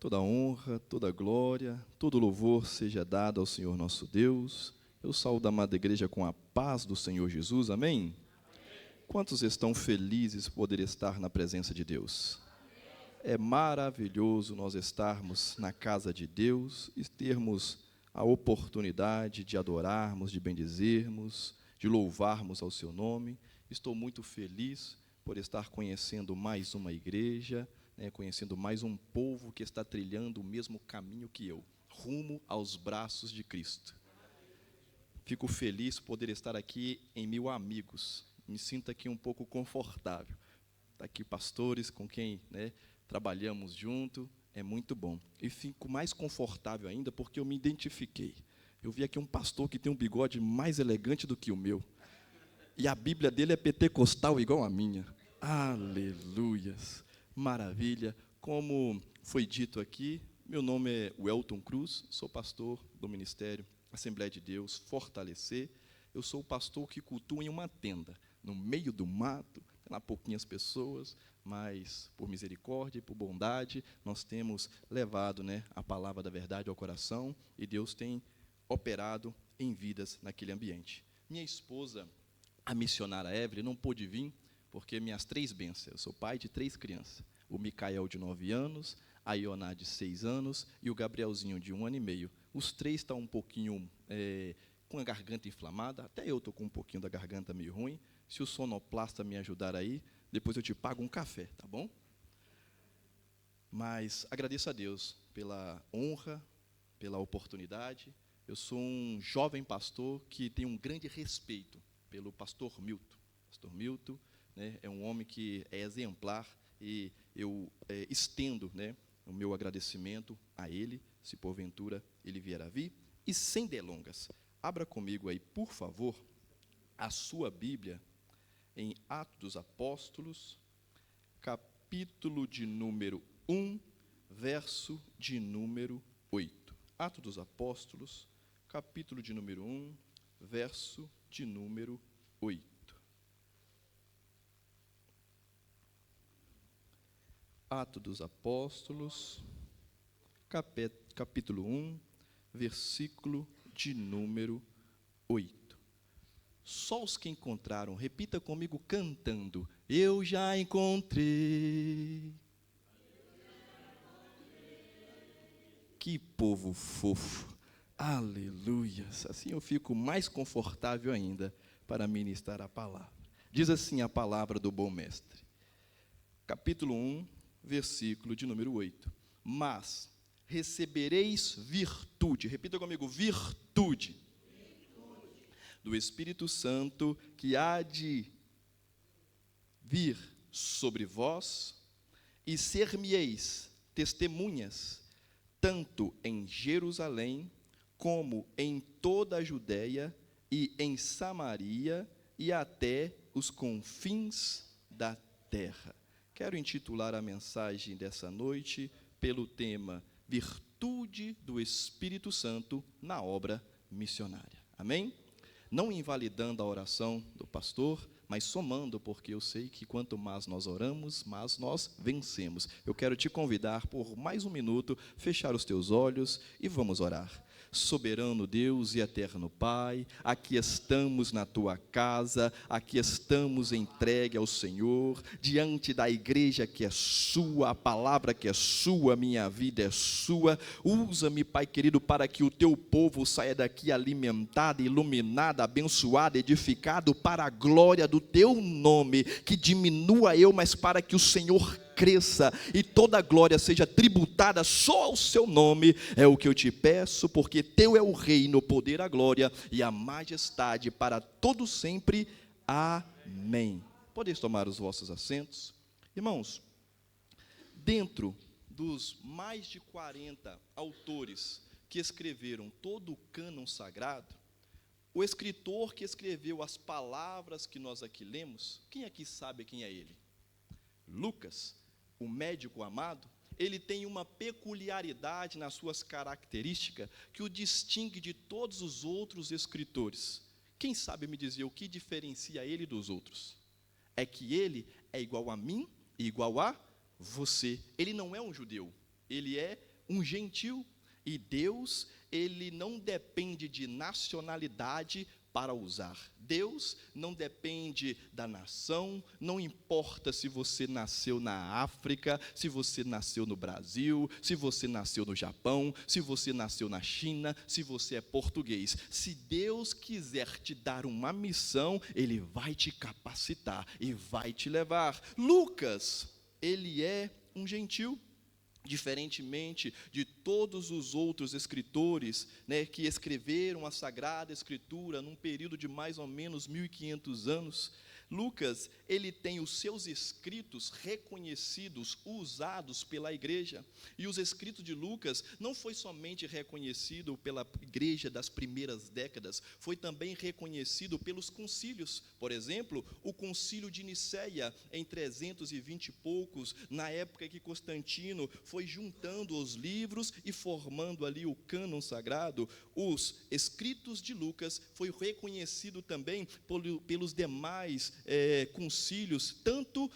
Toda honra, toda glória, todo louvor seja dado ao Senhor nosso Deus. Eu saúdo a amada igreja com a paz do Senhor Jesus, amém? Quantos estão felizes por poder estar na presença de Deus? É maravilhoso nós estarmos na casa de Deus e termos a oportunidade de adorarmos, de bendizermos, de louvarmos ao seu nome. Estou muito feliz por estar conhecendo mais uma igreja, conhecendo mais um povo que está trilhando o mesmo caminho que eu, rumo aos braços de Cristo. Fico feliz por poder estar aqui em Mil Amigos. Me sinto aqui um pouco confortável. Está aqui pastores com quem trabalhamos junto, é muito bom. E fico mais confortável ainda porque eu me identifiquei. Eu vi aqui um pastor que tem um bigode mais elegante do que o meu. E a Bíblia dele é pentecostal igual a minha. Aleluias! Maravilha! Como foi dito aqui, meu nome é Welton Cruz, sou pastor do Ministério Assembleia de Deus Fortalecer. Eu sou o pastor que cultua em uma tenda, no meio do mato, tem lá pouquinhas pessoas, mas por misericórdia e por bondade, nós temos levado a palavra da verdade ao coração e Deus tem operado em vidas naquele ambiente. Minha esposa, a missionária Evelyn, não pôde vir, porque minhas 3 bênçãos, eu sou pai de 3 crianças, o Micael de 9 anos, a Ioná de 6 anos e o Gabrielzinho de 1 ano e meio. Os 3 estão um pouquinho com a garganta inflamada, até eu estou com um pouquinho da garganta meio ruim. Se o sonoplasta me ajudar aí, depois eu te pago um café, tá bom? Mas agradeço a Deus pela honra, pela oportunidade. Eu sou um jovem pastor que tem um grande respeito pelo pastor Milton. Pastor Milton é um homem que é exemplar e eu estendo o meu agradecimento a ele, se porventura ele vier a vir. E sem delongas, abra comigo aí, por favor, a sua Bíblia em Atos dos Apóstolos, capítulo de número 1, verso de número 8. Atos dos Apóstolos, capítulo de número 1, verso de número 8. Atos dos Apóstolos, capítulo 1, versículo de número 8. Só os que encontraram, repita comigo cantando: eu já encontrei. Que povo fofo, aleluias. Assim eu fico mais confortável ainda para ministrar a palavra. Diz assim a palavra do bom mestre, capítulo 1, versículo de número 8. Mas recebereis virtude, repita comigo, virtude, do Espírito Santo que há de vir sobre vós, e ser-me-eis testemunhas, tanto em Jerusalém, como em toda a Judéia e em Samaria, e até os confins da terra. Quero intitular a mensagem dessa noite pelo tema Virtude do Espírito Santo na obra missionária. Amém? Não invalidando a oração do pastor, mas somando, porque eu sei que quanto mais nós oramos, mais nós vencemos. Eu quero te convidar por mais um minuto, fechar os teus olhos e vamos orar. Soberano Deus e eterno Pai, aqui estamos na tua casa, aqui estamos entregue ao Senhor, diante da igreja que é sua, a palavra que é sua, minha vida é sua. Usa-me, Pai querido, para que o teu povo saia daqui alimentado, iluminado, abençoado, edificado para a glória do teu nome, que diminua eu, mas para que o Senhor cresça e toda a glória seja tributada só ao seu nome, é o que eu te peço, porque teu é o reino, o poder, a glória e a majestade para todo sempre. Amém. Podeis tomar os vossos assentos. Irmãos, dentro dos mais de 40 autores que escreveram todo o cânon sagrado, o escritor que escreveu as palavras que nós aqui lemos, quem aqui sabe quem é ele? Lucas, o médico amado. Ele tem uma peculiaridade nas suas características que o distingue de todos os outros escritores. Quem sabe me dizer o que diferencia ele dos outros? É que ele é igual a mim e igual a você. Ele não é um judeu, ele é um gentil. E Deus, ele não depende de nacionalidade para usar. Deus não depende da nação, não importa se você nasceu na África, se você nasceu no Brasil, se você nasceu no Japão, se você nasceu na China, se você é português. Se Deus quiser te dar uma missão, Ele vai te capacitar e vai te levar. Lucas, ele é um gentil. Diferentemente de todos os outros escritores, né, que escreveram a Sagrada Escritura num período de mais ou menos 1500 anos, Lucas, ele tem os seus escritos reconhecidos, usados pela igreja. E os escritos de Lucas não foi somente reconhecido pela igreja das primeiras décadas, foi também reconhecido pelos concílios. Por exemplo, o concílio de Nicéia, em 320 e poucos, na época que Constantino foi juntando os livros e formando ali o cânon sagrado. Os escritos de Lucas foi reconhecido também pelos demais concílios, tanto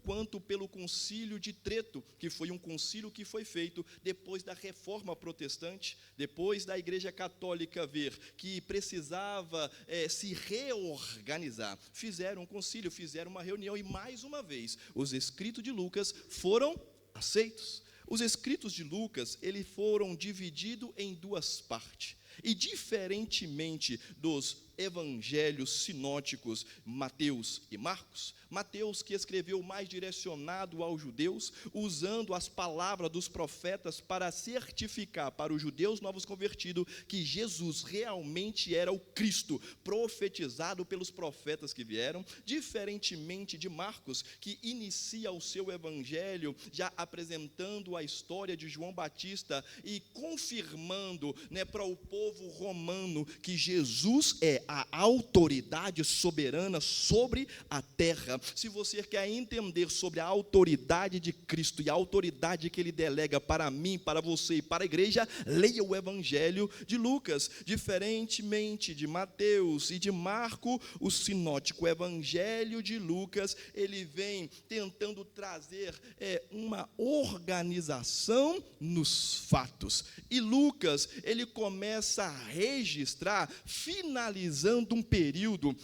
quanto pelo concílio de Trento, que foi um concílio que foi feito depois da Reforma Protestante, depois da Igreja Católica ver que precisava se reorganizar. Fizeram um concílio, fizeram uma reunião e, mais uma vez, os escritos de Lucas foram aceitos. Os escritos de Lucas, eles foram divididos em duas partes. E, diferentemente dos evangelhos sinóticos, Mateus e Marcos, Mateus, que escreveu mais direcionado aos judeus, usando as palavras dos profetas para certificar para os judeus novos convertidos que Jesus realmente era o Cristo, profetizado pelos profetas que vieram, diferentemente de Marcos, que inicia o seu evangelho já apresentando a história de João Batista e confirmando, né, para o povo romano que Jesus é a autoridade soberana sobre a terra. Se você quer entender sobre a autoridade de Cristo e a autoridade que Ele delega para mim, para você e para a igreja, leia o Evangelho de Lucas. Diferentemente de Mateus e de Marco, o sinótico Evangelho de Lucas, ele vem tentando trazer uma organização nos fatos. E Lucas, ele começa a registrar, finalizando um período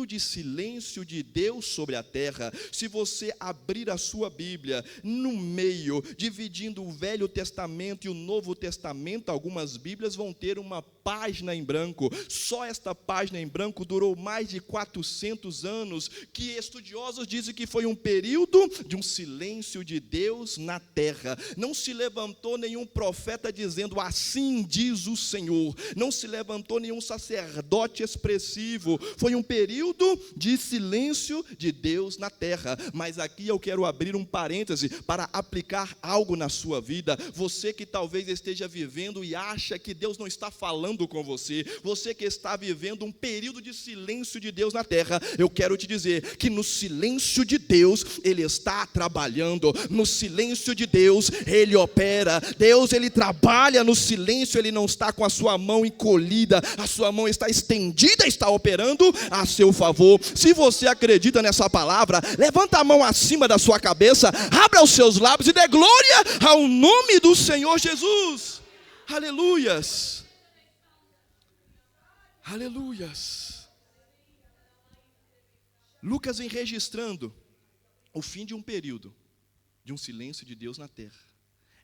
de silêncio de Deus sobre a terra. Se você abrir a sua Bíblia no meio, dividindo o Velho Testamento e o Novo Testamento, algumas Bíblias vão ter uma página em branco. Só esta página em branco durou mais de 400 anos, que estudiosos dizem que foi um período de um silêncio de Deus na terra. Não se levantou nenhum profeta dizendo assim diz o Senhor. Não se levantou nenhum sacerdote expressivo. Foi um período de silêncio de Deus na terra. Mas aqui eu quero abrir um parêntese para aplicar algo na sua vida. Você que talvez esteja vivendo e acha que Deus não está falando com você, você que está vivendo um período de silêncio de Deus na terra, eu quero te dizer que no silêncio de Deus, Ele está trabalhando. No silêncio de Deus, Ele opera. Deus, Ele trabalha no silêncio. Ele não está com a sua mão encolhida, a sua mão está estendida, está operando a seu favor. Se você acredita nessa palavra, levanta a mão acima da sua cabeça, abra os seus lábios e dê glória ao nome do Senhor Jesus. Aleluias. Aleluias. Lucas vem registrando o fim de um período de um silêncio de Deus na terra.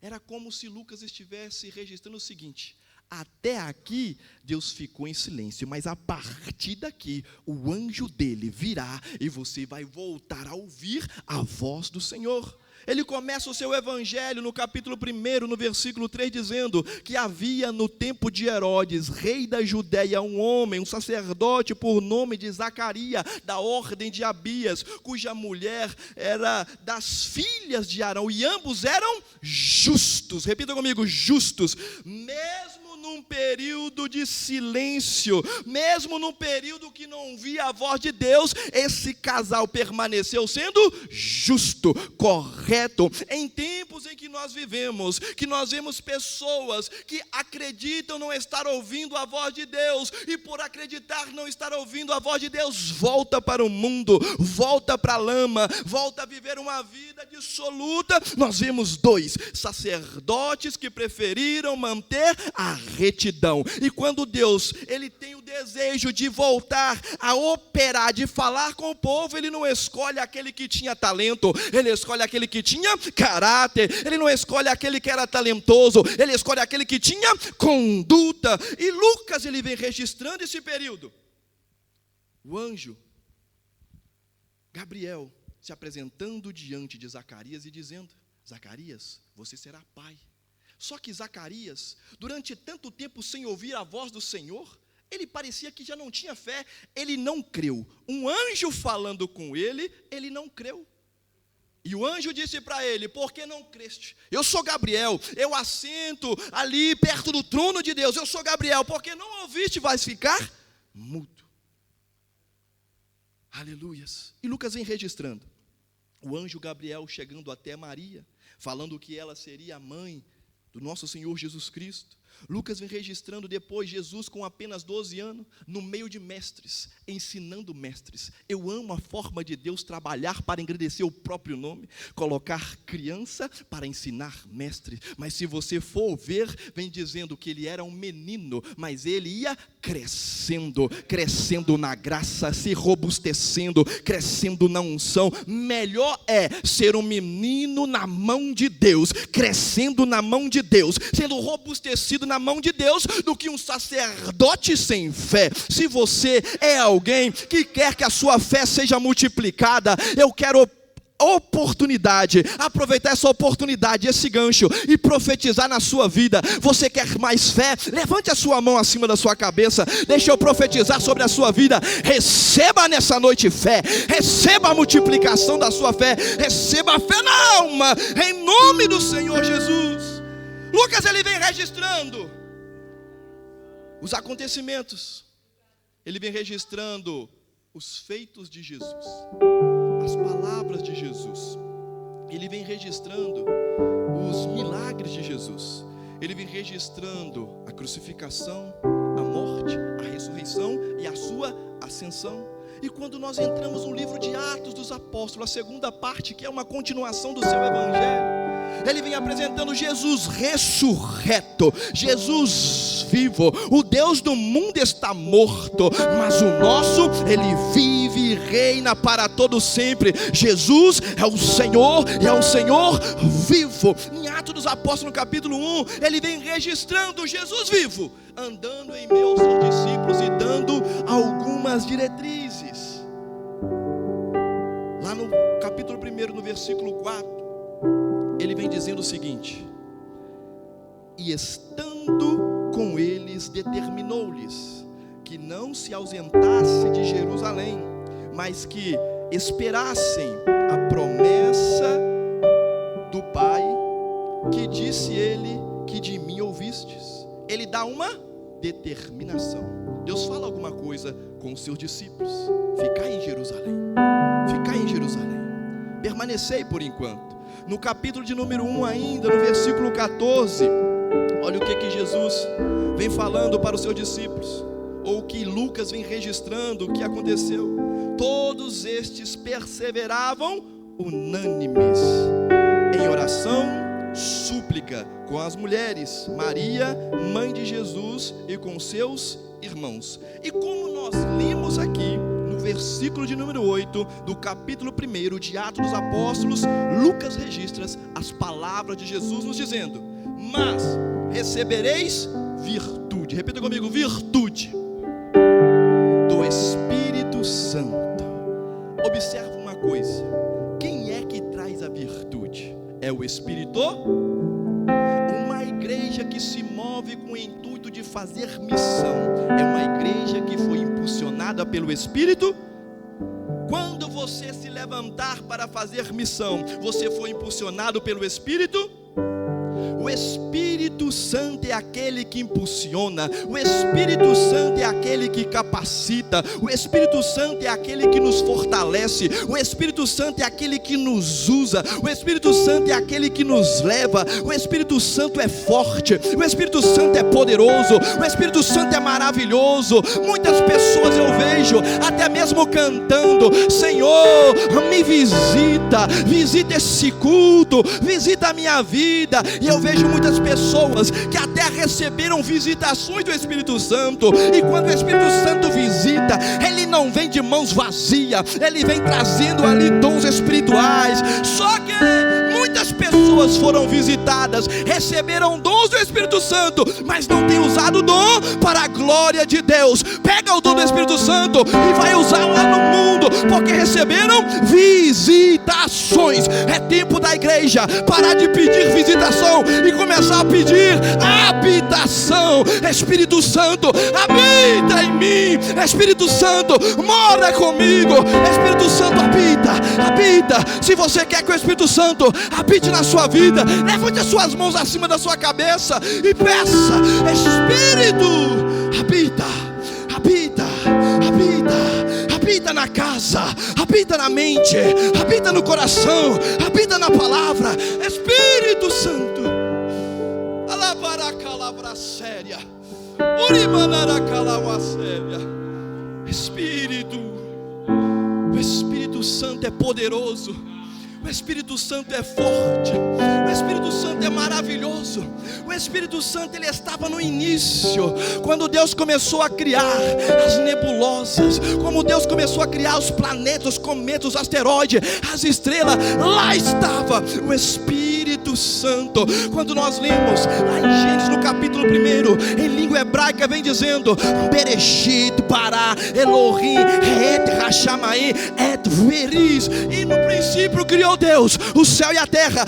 Era como se Lucas estivesse registrando o seguinte: até aqui Deus ficou em silêncio, mas a partir daqui o anjo dele virá e você vai voltar a ouvir a voz do Senhor. Ele começa o seu evangelho no capítulo 1, no versículo 3, dizendo que havia no tempo de Herodes, rei da Judéia, um homem, um sacerdote por nome de Zacarias, da ordem de Abias, cuja mulher era das filhas de Arão, e ambos eram justos. Repita comigo, justos. Mesmo no num período de silêncio, mesmo num período que não ouvia a voz de Deus, esse casal permaneceu sendo justo, correto. Em tempos em que nós vivemos, que nós vemos pessoas que acreditam não estar ouvindo a voz de Deus, e por acreditar não estar ouvindo a voz de Deus, volta para o mundo, volta para a lama, volta a viver uma vida dissoluta. Nós vemos dois sacerdotes que preferiram manter a retidão. E quando Deus, ele tem o desejo de voltar a operar, de falar com o povo, ele não escolhe aquele que tinha talento, ele escolhe aquele que tinha caráter, ele não escolhe aquele que era talentoso, ele escolhe aquele que tinha conduta. E Lucas, ele vem registrando esse período. O anjo Gabriel se apresentando diante de Zacarias e dizendo: Zacarias, você será pai. Só que Zacarias, durante tanto tempo sem ouvir a voz do Senhor, ele parecia que já não tinha fé, ele não creu. Um anjo falando com ele, ele não creu. E o anjo disse para ele: por que não creste? Eu sou Gabriel, eu assento ali perto do trono de Deus, eu sou Gabriel, por que não ouviste, vais ficar mudo. Aleluias. E Lucas vem registrando o anjo Gabriel chegando até Maria, falando que ela seria a mãe do nosso Senhor Jesus Cristo. Lucas vem registrando depois Jesus com apenas 12 anos, no meio de mestres, ensinando mestres. Eu amo a forma de Deus trabalhar para engrandecer o próprio nome, colocar criança para ensinar mestre. Mas se você for ver, vem dizendo que ele era um menino, mas ele ia crescendo, crescendo na graça, se robustecendo, crescendo na unção. Melhor é ser um menino na mão de Deus, crescendo na mão de Deus, sendo robustecido na mão de Deus, do que um sacerdote sem fé. Se você é alguém que quer que a sua fé seja multiplicada, eu quero aproveitar essa oportunidade, esse gancho, e profetizar na sua vida. Você quer mais fé? Levante a sua mão acima da sua cabeça, deixa eu profetizar sobre a sua vida. Receba nessa noite fé, receba a multiplicação da sua fé, receba a fé na alma, em nome do Senhor Jesus. Lucas, ele vem registrando os acontecimentos, ele vem registrando os feitos de Jesus, as palavras de Jesus, ele vem registrando os milagres de Jesus, ele vem registrando a crucificação, a morte, a ressurreição e a sua ascensão. E quando nós entramos no livro de Atos dos Apóstolos, a segunda parte, que é uma continuação do seu evangelho, ele vem apresentando Jesus ressurreto, Jesus vivo. O Deus do mundo está morto, mas o nosso, ele vive e reina para todo sempre. Jesus é o Senhor, e é um Senhor vivo. Em Atos dos Apóstolos, no capítulo 1, ele vem registrando Jesus vivo, andando em meio aos seus discípulos e dando algumas diretrizes. Lá no capítulo 1, no versículo 4, ele vem dizendo o seguinte: e estando com eles, determinou-lhes que não se ausentasse de Jerusalém, mas que esperassem a promessa do Pai, que disse ele que de mim ouvistes. Ele dá uma determinação. Deus fala alguma coisa com os seus discípulos: ficai em Jerusalém, ficai em Jerusalém, permanecei por enquanto. No capítulo de número 1 ainda, no versículo 14, olha o que Jesus vem falando para os seus discípulos, ou o que Lucas vem registrando, o que aconteceu. Todos estes perseveravam unânimes em oração, súplica com as mulheres, Maria, mãe de Jesus, e com seus irmãos. E como nós lemos aqui, no versículo de número 8, do capítulo 1 de Atos dos Apóstolos, Lucas registra as palavras de Jesus nos dizendo: mas recebereis virtude. Repita comigo: virtude do Espírito Santo. Observa uma coisa: quem é que traz a virtude? É o Espírito. Uma igreja que se move com o intuito de fazer missão é uma igreja que foi impulsionada pelo Espírito. Quando você se levantar para fazer missão, você foi impulsionado pelo Espírito. O Espírito Espírito Santo é aquele que impulsiona, o Espírito Santo é aquele que capacita, o Espírito Santo é aquele que nos fortalece, o Espírito Santo é aquele que nos usa, o Espírito Santo é aquele que nos leva, o Espírito Santo é forte, o Espírito Santo é poderoso, o Espírito Santo é maravilhoso. Muitas pessoas eu vejo até mesmo cantando: Senhor, me visita, visita esse culto, visita a minha vida. E eu vejo muitas pessoas que até receberam visitações do Espírito Santo, e quando o Espírito Santo visita, ele não vem de mãos vazias, ele vem trazendo ali dons espirituais. Só que muitas pessoas foram visitadas, receberam dons do Espírito Santo, mas não têm usado o dom para a glória de Deus. Pega o dom do Espírito Santo e vai usar lá no mundo, porque receberam visitações. É tempo da igreja parar de pedir visitação e começar a pedir habitação. Espírito Santo, habita em mim. Espírito Santo, mora comigo. Espírito Santo, habita. Se você quer que o Espírito Santo habite na sua vida, levante as suas mãos acima da sua cabeça e peça: Espírito, habita na casa, habita na mente, habita no coração, habita na palavra. Espírito Santo, alabaracalabraséria, urimanaracalauaséria. O Espírito Santo é poderoso, o Espírito Santo é forte, o Espírito Santo é maravilhoso. O Espírito Santo, ele estava no início, quando Deus começou a criar as nebulosas, como Deus começou a criar os planetas, cometas, asteroides, as estrelas. Lá estava o Espírito Santo. Quando nós lemos lá em Gênesis no capítulo 1, em língua hebraica vem dizendo: Bereshit bara Elohim et Hashamayim et Veris. E no princípio criou Deus o céu e a terra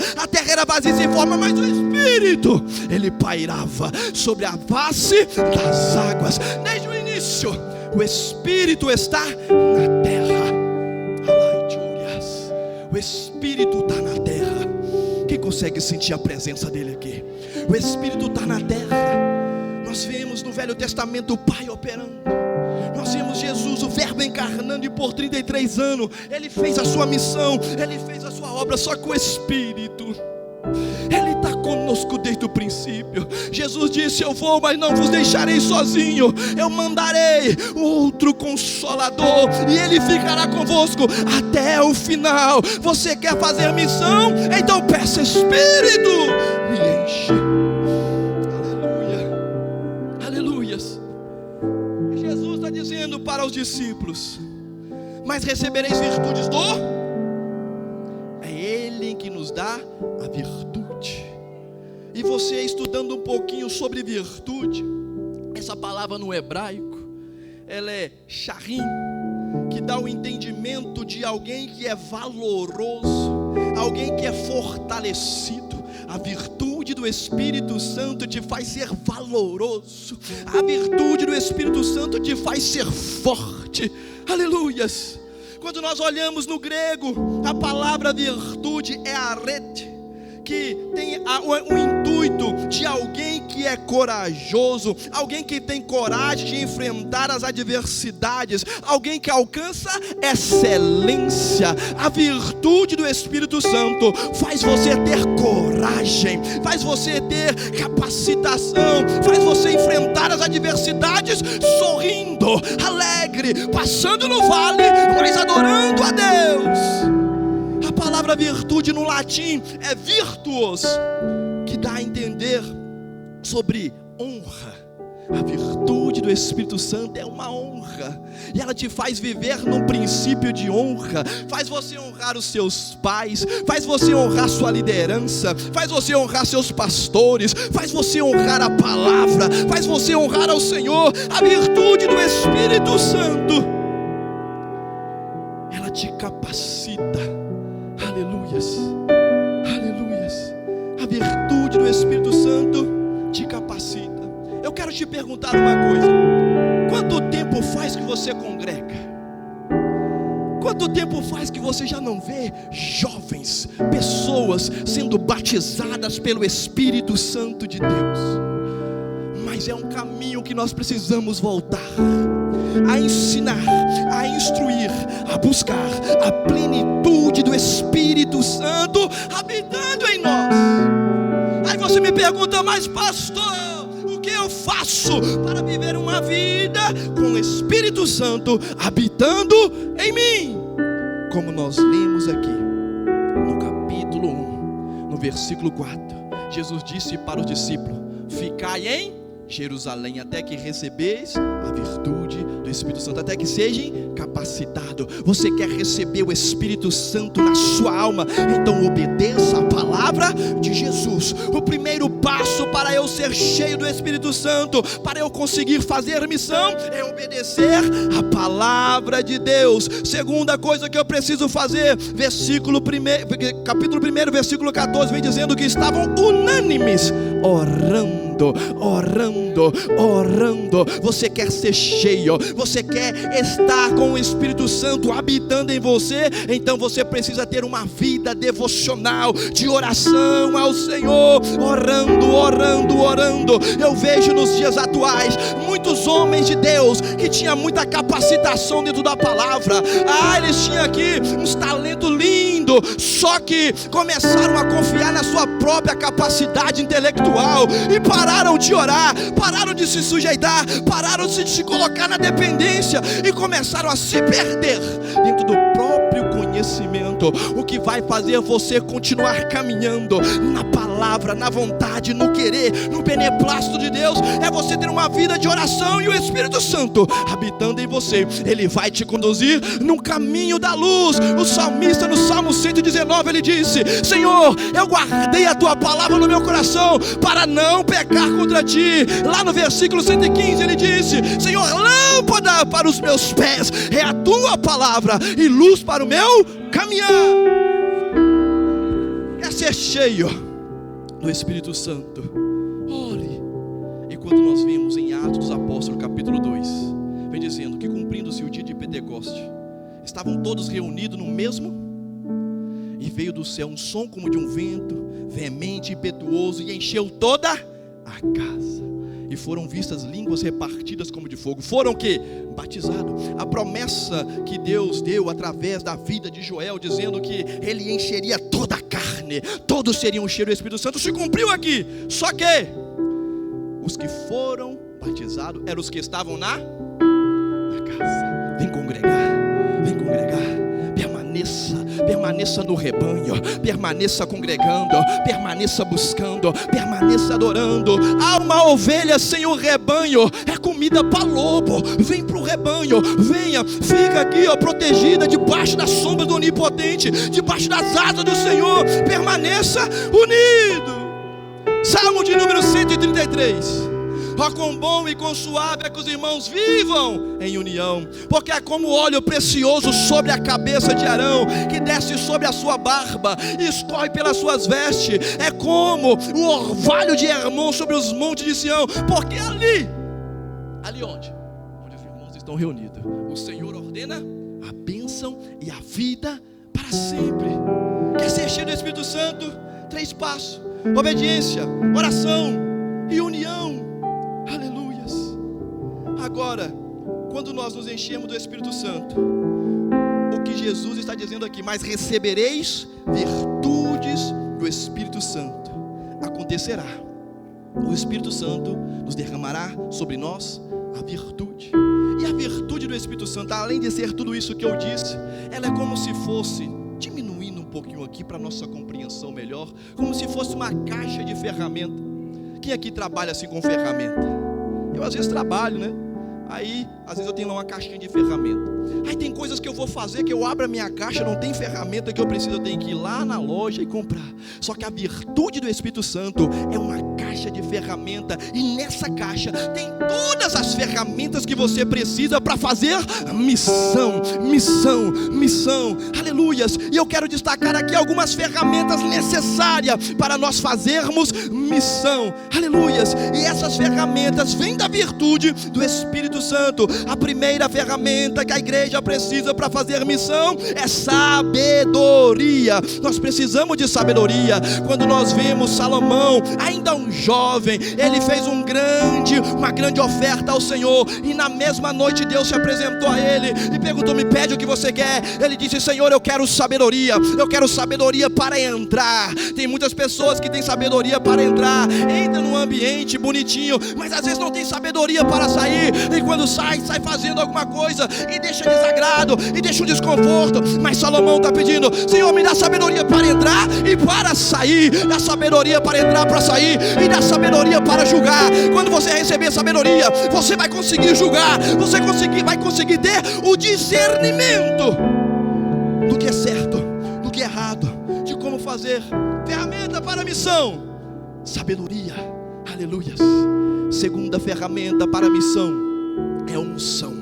era vazia e sem forma, mas o Espírito, ele pairava sobre a face das águas. Desde o início, o Espírito está na terra. O Espírito está na terra. Quem consegue sentir a presença dele aqui? O Espírito está na terra. Nós vemos no Velho Testamento o Pai operando. Nós vemos Jesus, o Verbo encarnando, e por 33 anos ele fez a sua missão, ele fez a sua obra. Só que o Espírito, ele está conosco desde o princípio. Jesus disse: eu vou, mas não vos deixarei sozinho. Eu mandarei outro Consolador, e ele ficará convosco até o final. Você quer fazer missão? Então peça: Espírito, me enche. Aleluias. Jesus está dizendo para os discípulos: mas recebereis virtudes do... É Ele que nos dá a virtude. E você, estudando um pouquinho sobre virtude, essa palavra no hebraico, ela é sharim, que dá o entendimento de alguém que é valoroso, alguém que é fortalecido. A virtude do Espírito Santo te faz ser valoroso. A virtude do Espírito Santo te faz ser forte. Aleluias. Quando nós olhamos no grego, a palavra virtude é arete, que tem o intuito de alguém que é corajoso, alguém que tem coragem de enfrentar as adversidades, alguém que alcança excelência. A virtude do Espírito Santo faz você ter coragem, faz você ter capacitação, faz você enfrentar as adversidades sorrindo, alegre, passando no vale, mas adorando a Deus. A palavra virtude no latim é virtuos, que dá a entender sobre honra. A virtude do Espírito Santo é uma honra, e ela te faz viver num princípio de honra. Faz você honrar os seus pais, faz você honrar sua liderança, faz você honrar seus pastores, faz você honrar a palavra, faz você honrar ao Senhor. A virtude do Espírito Santo, ela te capacita. Aleluias, aleluias. A virtude do Espírito Santo te capacita. Eu quero te perguntar uma coisa: quanto tempo faz que você congrega? Quanto tempo faz que você já não vê jovens, pessoas sendo batizadas pelo Espírito Santo de Deus? Mas é um caminho que nós precisamos voltar a ensinar, a instruir, a buscar a plenitude do Espírito Santo habitando em nós. Aí você me pergunta: mas pastor, o que eu faço para viver uma vida com o Espírito Santo habitando em mim? Como nós lemos aqui no capítulo 1, no versículo 4, Jesus disse para os discípulos: ficai em Jerusalém até que recebeis a virtude do Espírito Santo, até que sejam capacitados. Você quer receber o Espírito Santo na sua alma? Então obedeça a palavra de Jesus. O primeiro passo para eu ser cheio do Espírito Santo, para eu conseguir fazer missão, é obedecer a palavra de Deus. Segunda coisa que eu preciso fazer, capítulo 1, versículo 14, vem dizendo que estavam unânimes, orando. Você quer ser cheio, você quer estar com o Espírito Santo habitando em você, então você precisa ter uma vida devocional, de oração ao Senhor, orando. Eu vejo nos dias atuais muitos homens de Deus que tinham muita capacitação dentro da palavra. Eles tinham aqui uns talentos lindos, só que começaram a confiar na sua própria capacidade intelectual e pararam de orar, pararam de se sujeitar, pararam de se colocar na dependência e começaram a se perder dentro do próprio conhecimento. O que vai fazer você continuar caminhando na palavra, na vontade, no querer, no beneplácito de Deus, é você ter uma vida de oração e o Espírito Santo habitando em você. Ele vai te conduzir no caminho da luz. O salmista, no Salmo 119, ele disse: Senhor, eu guardei a tua palavra no meu coração para não pecar contra ti. Lá no versículo 115 ele disse: Senhor, lâmpada para os meus pés é a tua palavra e luz para o meu caminhar. Quer ser cheio do Espírito Santo? Ore. E quando nós vimos em Atos dos Apóstolos, capítulo 2, vem dizendo que cumprindo-se o dia de Pentecoste, estavam todos reunidos no mesmo, e veio do céu um som como de um vento veemente e impetuoso, e encheu toda a casa, e foram vistas línguas repartidas como de fogo. Foram o quê? Batizados. A promessa que Deus deu através da vida de Joel, dizendo que ele encheria toda a carne, todos seriam cheios do Espírito Santo, se cumpriu aqui. Só que os que foram batizados eram os que estavam na casa. Vem congregar, permaneça no rebanho, permaneça congregando, permaneça buscando, permaneça adorando. Há uma ovelha sem o rebanho, é comida para lobo. Vem para o rebanho, venha, fica aqui, protegida debaixo da sombra do Onipotente, debaixo das asas do Senhor, permaneça unido. Salmo de número 133. Ó, quão bom e quão suave é que os irmãos vivam em união, porque é como óleo precioso sobre a cabeça de Arão, que desce sobre a sua barba e escorre pelas suas vestes. É como o orvalho de Hermon sobre os montes de Sião, porque ali onde os irmãos estão reunidos, o Senhor ordena a bênção e a vida para sempre. Quer ser cheio do Espírito Santo? 3 passos: obediência, oração e união. Aleluias. Agora, quando nós nos enchemos do Espírito Santo, o que Jesus está dizendo aqui: mas recebereis virtudes do Espírito Santo. Acontecerá, o Espírito Santo nos derramará sobre nós a virtude. E a virtude do Espírito Santo, além de ser tudo isso que eu disse, ela é como se fosse, diminuindo um pouquinho aqui para nossa compreensão melhor, como se fosse uma caixa de ferramenta. Quem aqui trabalha assim com ferramenta? Eu às vezes trabalho, né? Aí, às vezes eu tenho lá uma caixinha de ferramenta. Aí tem coisas que eu vou fazer, que eu abro a minha caixa, não tem ferramenta que eu preciso, eu tenho que ir lá na loja e comprar. Só que a virtude do Espírito Santo é uma caixa de ferramenta, e nessa caixa tem todas as ferramentas que você precisa para fazer missão. Aleluias. E eu quero destacar aqui algumas ferramentas necessárias para nós fazermos missão. Aleluias. E essas ferramentas vêm da virtude do Espírito Santo. A primeira ferramenta que a igreja precisa para fazer missão é sabedoria. Nós precisamos de sabedoria. Quando nós vemos Salomão, ainda um jovem, ele fez uma grande oferta ao Senhor, e na mesma noite Deus se apresentou a ele e perguntou: me pede o que você quer. Ele disse: Senhor, eu quero sabedoria para entrar. Tem muitas pessoas que têm sabedoria para entrar, entra num ambiente bonitinho, mas às vezes não tem sabedoria para sair, e quando sai fazendo alguma coisa e deixa desagrado, e deixa um desconforto. Mas Salomão está pedindo: Senhor, me dá sabedoria para entrar e para sair, dá sabedoria para entrar, para sair, e dá sabedoria para julgar. Quando você receber sabedoria, você vai conseguir julgar, você vai conseguir ter o discernimento do que é certo, do que é errado, de como fazer. Ferramenta para a missão: sabedoria. Aleluias. Segunda ferramenta para a missão é a unção.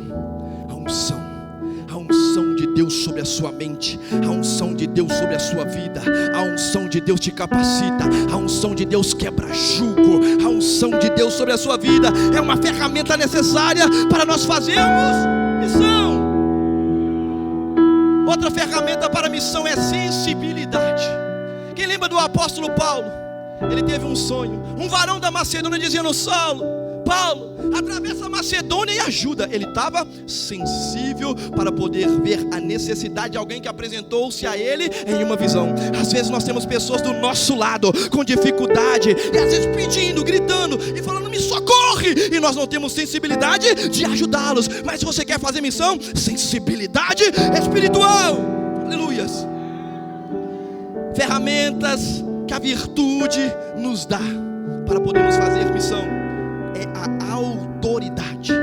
A unção de Deus sobre a sua mente, a unção de Deus sobre a sua vida, a unção de Deus te capacita, a unção de Deus quebra jugo, a unção de Deus sobre a sua vida é uma ferramenta necessária para nós fazermos missão. Outra ferramenta para a missão é sensibilidade. Quem lembra do apóstolo Paulo? Ele teve um sonho. Um varão da Macedônia dizendo: Paulo, atravessa a Macedônia e ajuda. Ele estava sensível para poder ver a necessidade de alguém que apresentou-se a ele em uma visão. Às vezes nós temos pessoas do nosso lado com dificuldade, e às vezes pedindo, gritando e falando: me socorre, e nós não temos sensibilidade de ajudá-los. Mas se você quer fazer missão, sensibilidade espiritual. Aleluias. Ferramentas que a virtude nos dá para podermos fazer missão é a autoridade.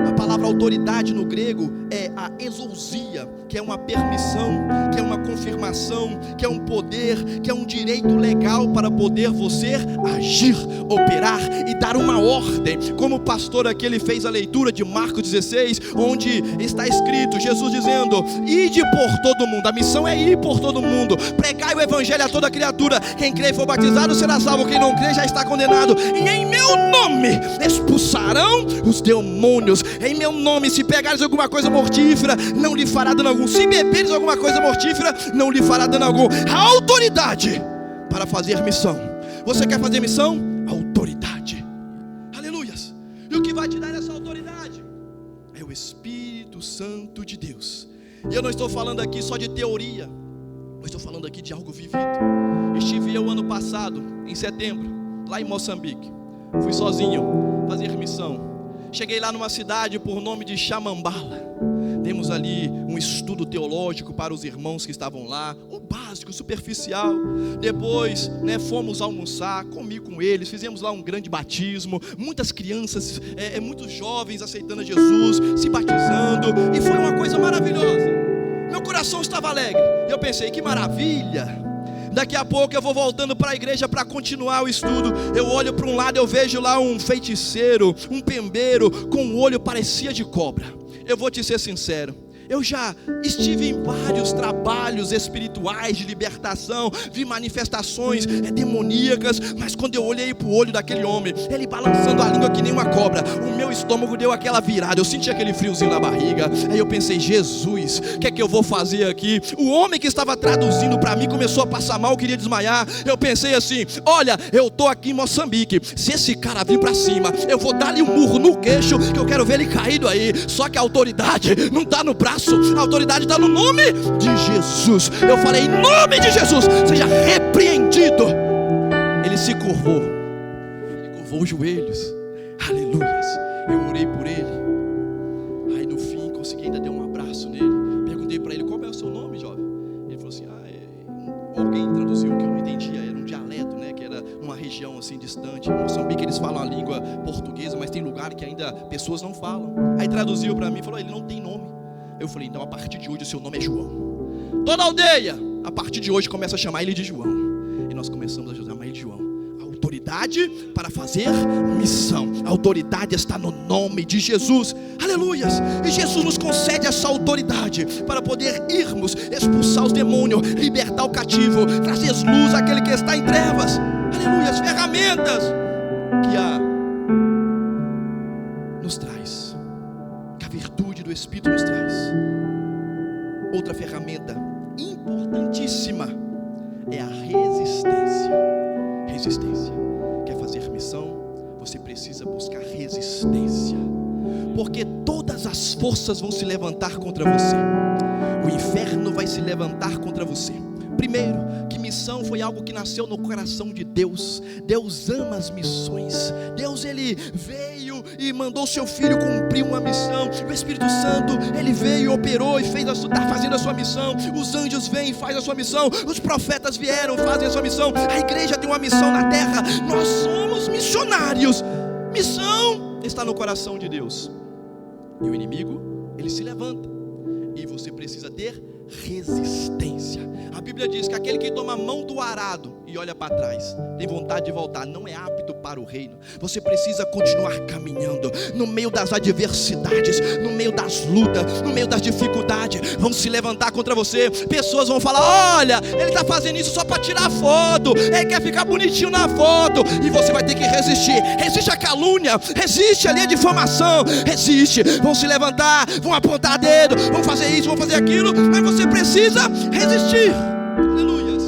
A palavra autoridade no grego é a exousia, que é uma permissão, que é uma confirmação, que é um poder, que é um direito legal para poder você agir, operar e dar uma ordem. Como o pastor aqui, ele fez a leitura de Marcos 16, onde está escrito, Jesus dizendo: ide por todo mundo. A missão é ir por todo mundo, pregai o evangelho a toda criatura. Quem crê e for batizado será salvo, quem não crê já está condenado. E em meu nome expulsarão os demônios. Em meu nome, se pegares alguma coisa mortífera, não lhe fará dano algum. Se beberes alguma coisa mortífera, não lhe fará dano algum. A autoridade para fazer missão. Você quer fazer missão? Autoridade. Aleluias. E o que vai te dar essa autoridade? É o Espírito Santo de Deus. E eu não estou falando aqui só de teoria, eu estou falando aqui de algo vivido. Estive eu ano passado, em setembro, lá em Moçambique. Fui sozinho fazer missão. Cheguei lá numa cidade por nome de Chamambala. Demos ali um estudo teológico para os irmãos que estavam lá, o básico, superficial. Depois, fomos almoçar, comi com eles, fizemos lá um grande batismo. Muitas crianças, muitos jovens aceitando Jesus, se batizando, e foi uma coisa maravilhosa. Meu coração estava alegre, e eu pensei: que maravilha. Daqui a pouco eu vou voltando para a igreja para continuar o estudo. Eu olho para um lado, eu vejo lá um feiticeiro, um pembeiro, com um olho parecia de cobra. Eu vou te ser sincero, eu já estive em vários trabalhos espirituais de libertação, vi manifestações demoníacas, mas quando eu olhei para o olho daquele homem, ele balançando a língua que nem uma cobra, o meu estômago deu aquela virada, eu senti aquele friozinho na barriga. Aí eu pensei: Jesus, o que é que eu vou fazer aqui? O homem que estava traduzindo para mim começou a passar mal, queria desmaiar. Eu pensei assim: olha, eu estou aqui em Moçambique, se esse cara vir para cima, eu vou dar-lhe um murro no queixo, que eu quero ver ele caído aí. Só que a autoridade não está no braço, a autoridade está no nome de Jesus. Eu falei: em nome de Jesus, seja repreendido. Ele se curvou, ele curvou os joelhos. Aleluias. Eu orei por ele. Aí no fim consegui ainda dar um abraço nele. Perguntei para ele: qual é o seu nome, jovem? Ele falou assim: alguém traduziu que eu não entendia, era um dialeto, que era uma região assim distante. Em Moçambique eles falam a língua portuguesa, mas tem lugar que ainda pessoas não falam. Aí traduziu para mim e falou: ele não tem nome. Eu falei: então a partir de hoje o seu nome é João. Toda a aldeia, a partir de hoje, começa a chamar ele de João. E nós começamos a chamar ele de João. A autoridade para fazer missão. A autoridade está no nome de Jesus. Aleluias. E Jesus nos concede essa autoridade para poder irmos expulsar os demônios, libertar o cativo, trazer luz àquele que está em trevas. Aleluias. Ferramentas que nos traz, que a virtude Espírito nos traz. Outra ferramenta importantíssima é a resistência. Resistência. Quer fazer missão? Você precisa buscar resistência, porque todas as forças vão se levantar contra você. O inferno vai se levantar contra você. Primeiro, que missão foi algo que nasceu no coração de Deus. Deus ama as missões. Deus, ele veio e mandou seu filho cumprir uma missão. O Espírito Santo, ele veio e operou e está fazendo a sua missão. Os anjos vêm e fazem a sua missão. Os profetas vieram e fazem a sua missão. A igreja tem uma missão na terra. Nós somos missionários. Missão está no coração de Deus. E o inimigo, ele se levanta. E você precisa ter resistência. A Bíblia diz que aquele que toma a mão do arado e olha para trás, tem vontade de voltar, não é apto para o reino. Você precisa continuar caminhando no meio das adversidades, no meio das lutas, no meio das dificuldades. Vão se levantar contra você. Pessoas vão falar: olha, ele está fazendo isso só para tirar foto, ele quer ficar bonitinho na foto. E você vai ter que resistir. Resiste a calúnia, resiste ali a difamação, resiste. Vão se levantar, vão apontar dedo, vão fazer isso, vão fazer aquilo, mas você precisa resistir. Aleluias.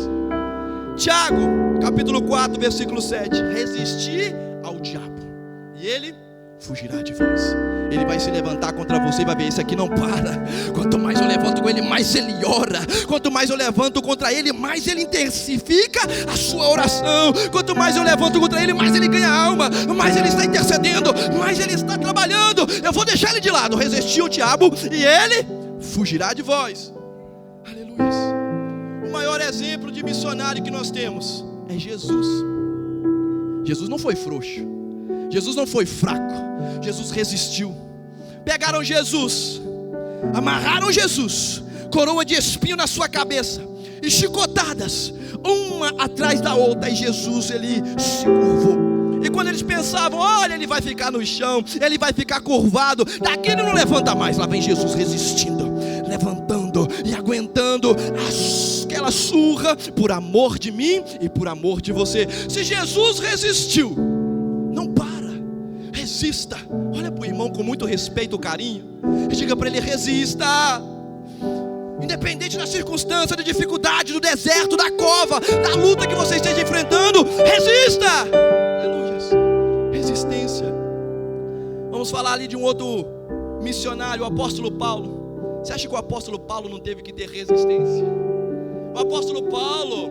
Tiago, capítulo 4, versículo 7. Resistir ao diabo e ele fugirá de vós. Ele vai se levantar contra você e vai ver: esse aqui não para. Quanto mais eu levanto com ele, mais ele ora. Quanto mais eu levanto contra ele, mais ele intensifica a sua oração. Quanto mais eu levanto contra ele, mais ele ganha alma, mais ele está intercedendo, mais ele está trabalhando. Eu vou deixar ele de lado. Resistir ao diabo e ele fugirá de vós. Aleluia. O maior exemplo de missionário que nós temos é Jesus. Jesus não foi frouxo, Jesus não foi fraco, Jesus resistiu. Pegaram Jesus, amarraram Jesus, coroa de espinho na sua cabeça e chicotadas, uma atrás da outra, e Jesus, ele se curvou. E quando eles pensavam: olha, ele vai ficar no chão, ele vai ficar curvado, daqui ele não levanta mais. Lá vem Jesus resistindo, levantando e aguentando aquela surra, por amor de mim e por amor de você. Se Jesus resistiu, não para, resista. Olha para o irmão com muito respeito e carinho e diga para ele: resista. Independente da circunstância, da dificuldade, do deserto, da cova, da luta que você esteja enfrentando, resista. Aleluia. Resistência. Vamos falar ali de um outro missionário, o apóstolo Paulo. Você acha que o apóstolo Paulo não teve que ter resistência? O apóstolo Paulo,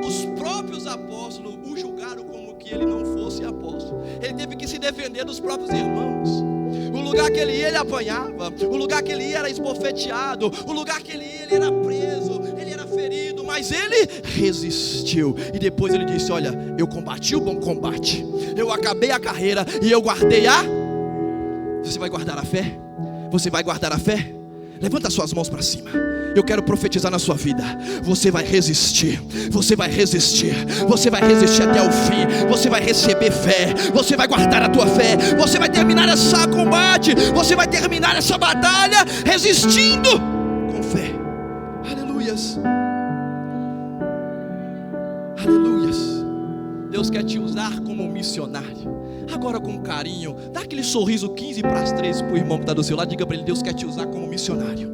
os próprios apóstolos o julgaram como que ele não fosse apóstolo. Ele teve que se defender dos próprios irmãos. O lugar que ele ia, ele apanhava. O lugar que ele ia, era esbofeteado. O lugar que ele ia, ele era preso, ele era ferido, mas ele resistiu. E depois ele disse: olha, eu combati o bom combate, eu acabei a carreira e eu guardei a... Você vai guardar a fé? Você vai guardar a fé? Levanta suas mãos para cima. Eu quero profetizar na sua vida. Você vai resistir. Você vai resistir. Você vai resistir até o fim. Você vai receber fé. Você vai guardar a tua fé. Você vai terminar esse combate. Você vai terminar essa batalha resistindo com fé. Aleluias. Aleluias. Deus quer te usar como missionário. Agora, com carinho, dá aquele sorriso 15 para as 13 para o irmão que está do seu lado. Diga para ele: Deus quer te usar como missionário.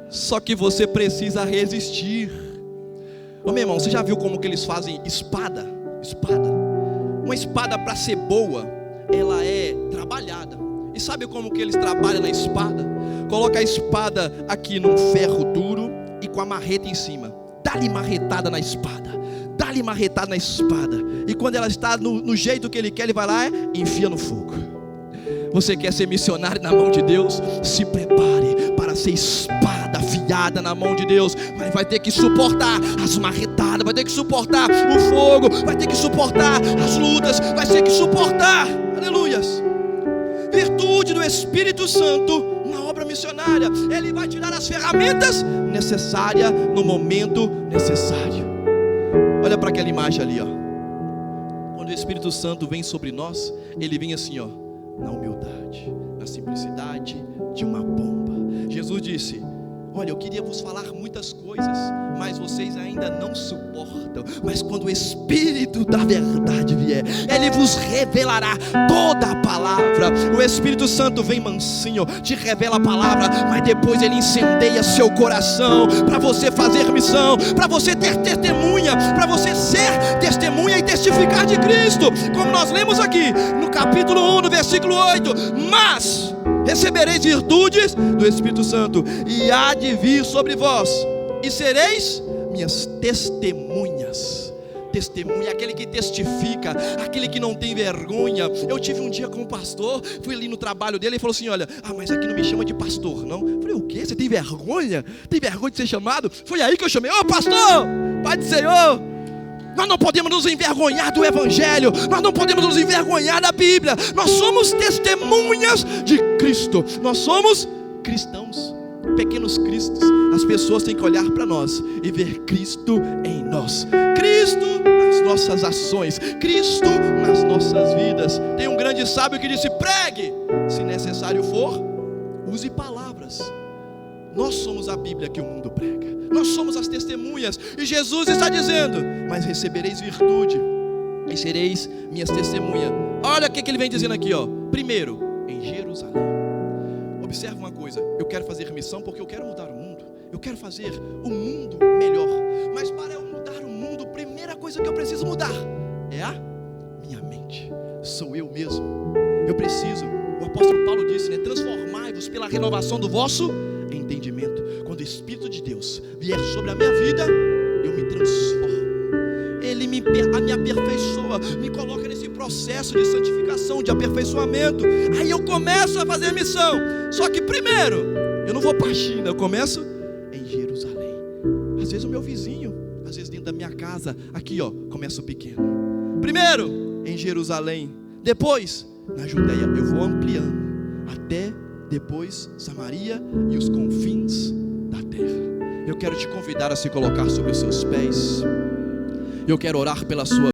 Só que você precisa resistir. Ô meu irmão, você já viu como que eles fazem espada? Uma espada, para ser boa, ela é trabalhada. E sabe como que eles trabalham na espada? Coloca a espada aqui num ferro duro e com a marreta em cima. Dá-lhe marretada na espada. Dá-lhe marretada na espada. E quando ela está no jeito que ele quer, ele vai lá e enfia no fogo. Você quer ser missionário na mão de Deus? Se prepare para ser espada afiada na mão de Deus. Mas vai ter que suportar as marretadas, vai ter que suportar o fogo, vai ter que suportar as lutas, vai ter que suportar, aleluias, virtude do Espírito Santo na obra missionária. Ele vai te dar as ferramentas necessárias no momento necessário. Olha para aquela imagem ali, ó. Quando o Espírito Santo vem sobre nós, ele vem assim, ó, na humildade, na simplicidade de uma pomba. Jesus disse: Olha, eu queria vos falar muitas coisas, mas vocês ainda não suportam. Mas quando o Espírito da verdade vier, Ele vos revelará toda a palavra. O Espírito Santo vem mansinho, te revela a palavra, mas depois Ele incendeia seu coração para você fazer missão, para você ter testemunha, para você ser testemunha e testificar de Cristo. Como nós lemos aqui no capítulo 1, no versículo 8: mas recebereis virtudes do Espírito Santo, e há de vir sobre vós, e sereis minhas testemunhas. Testemunha, aquele que testifica, aquele que não tem vergonha. Eu tive um dia com um pastor, fui ali no trabalho dele e falou assim: olha, mas aqui não me chama de pastor, não. Eu falei: o quê? Você tem vergonha? Tem vergonha de ser chamado? Foi aí que eu chamei: ô pastor, Pai do Senhor. Nós não podemos nos envergonhar do Evangelho, nós não podemos nos envergonhar da Bíblia. Nós somos testemunhas de Cristo, nós somos cristãos, pequenos cristos. As pessoas têm que olhar para nós e ver Cristo em nós, Cristo nas nossas ações, Cristo nas nossas vidas. Tem um grande sábio que disse: pregue, se necessário for, use palavras. Nós somos a Bíblia que o mundo prega, nós somos as testemunhas, e Jesus está dizendo: mas recebereis virtude e sereis minhas testemunhas. Olha o que ele vem dizendo aqui, ó. Primeiro, em Jerusalém. Observa uma coisa: eu quero fazer missão porque eu quero mudar o mundo, eu quero fazer o mundo melhor. Mas para eu mudar o mundo, a primeira coisa que eu preciso mudar é a minha mente. Sou eu mesmo. Eu preciso, o apóstolo Paulo disse, né? Transformai-vos pela renovação do vosso entendimento. Quando o Espírito de Deus vier sobre a minha vida, eu me transformo. Ele me aperfeiçoa, me coloca nesse processo de santificação, de aperfeiçoamento. Aí eu começo a fazer missão. Só que primeiro, eu não vou para a China, eu começo em Jerusalém. Às vezes o meu vizinho, às vezes dentro da minha casa, aqui ó, começo pequeno. Primeiro em Jerusalém, depois na Judeia, eu vou ampliando até depois Samaria e os confins da terra. Eu quero te convidar a se colocar sobre os seus pés. Eu quero orar pela sua